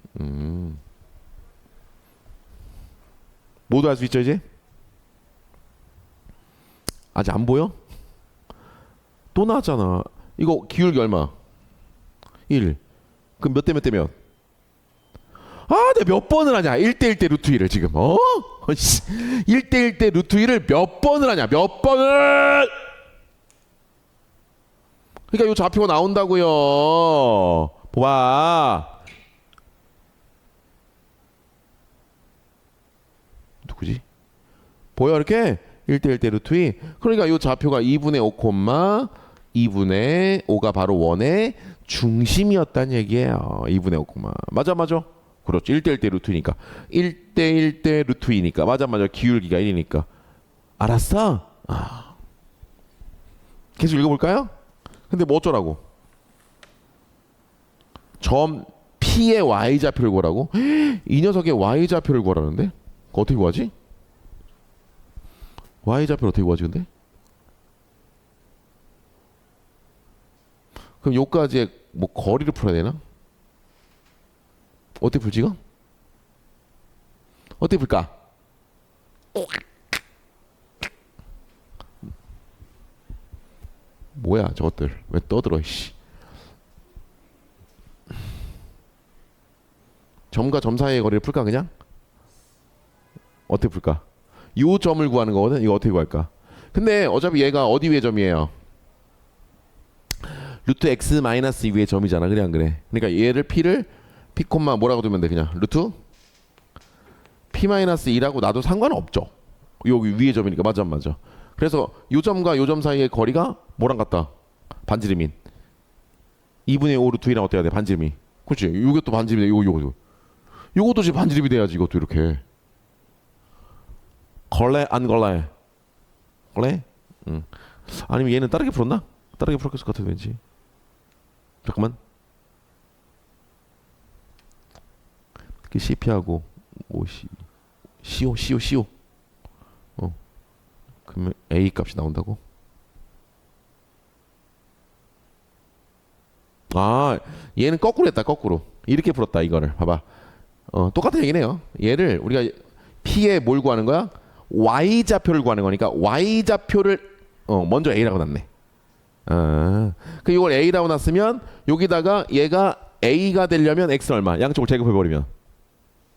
모두 알 수 있죠 이제? 아직 안 보여? 또 나왔잖아. 이거 기울기 얼마? 1. 그럼 몇 대 몇 대 몇? 내가 몇 번을 하냐? 1대1대 루트 2를 지금 1대1대 루트 2를 몇 번을 하냐? 몇 번을! 그러니까 요 좌표가 나온다고요. 봐. 누구지? 보여 이렇게? 1대1대 루트 2. 그러니까 요 좌표가 2분의 5, 2분의 5가 바로 원의 중심이었다는 얘기예요. 2분의 5, 맞아. 그렇죠. 1대1대 루트 2니까 1대1대 루트 2니까 맞아. 기울기가 1이니까 알았어? 계속 읽어볼까요? 근데 뭐 어쩌라고? 점 P의 Y좌표를 구하라고? 이 녀석의 Y좌표를 구하라는데? 그거 어떻게 구하지? Y좌표를 어떻게 구하지 근데? 그럼 요까지의 뭐 거리를 풀어야 되나? 어떻게 풀지 이거? 어떻게 풀까? 뭐야 저것들 왜 떠들어 씨. 점과 점 사이의 거리를 풀까 그냥? 어떻게 풀까? 요 점을 구하는 거거든. 이거 어떻게 구할까? 근데 어차피 얘가 어디 위의 점이에요? 루트 x 마이너스 2위의 점이잖아. 그래 안 그래? 그러니까 얘를 P를 P 콤마 뭐라고 두면 돼 그냥 루트 P 마이너스 2라고 놔도 상관없죠. 여기 위의 점이니까 맞아. 그래서 요 점과 요 점 사이의 거리가 뭐랑 같다? 반지름인 2분의 5 루트 2랑 어때야 돼? 반지름이. 그렇지. 이것도 반지름이 돼. 요것도 지금 반지름이 돼야지. 이것도 이렇게. 걸래 안 걸래? 걸래? 아니면 얘는 다르게 풀었나? 다르게 풀었을 것 같아 왠지. 잠깐만. 그 CP하고 CO. 그러면 A 값이 나온다고? 아, 얘는 거꾸로 했다. 거꾸로. 이렇게 풀었다 이거를. 봐봐. 똑같은 얘기네요. 얘를 우리가 P에 뭘 구하는 거야? Y좌표를 구하는 거니까 Y좌표를 먼저 A라고 놨네. 그 이걸 A라고 놨으면 여기다가 얘가 A가 되려면 X는 얼마? 양쪽을 제곱해버리면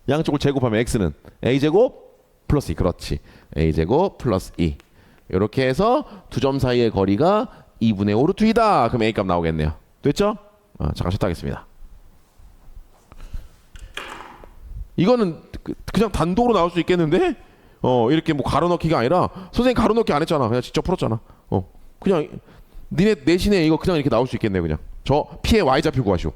양쪽을 제곱하면 X는 A제곱 플러스 2. 그렇지. A제곱 플러스 2. 이렇게 해서 두 점 사이의 거리가 2분의 5 루트 2다. 그럼 A값 나오겠네요. 됐죠? 잠깐 쉬었다 하겠습니다. 이거는 그냥 단독으로 나올 수 있겠는데? 이렇게 뭐 가로넣기가 아니라 선생님 가로넣기 안 했잖아. 그냥 직접 풀었잖아. 그냥 니네 내신에 이거 그냥 이렇게 나올 수 있겠네. 그냥 저 P의 Y좌표 구하시오.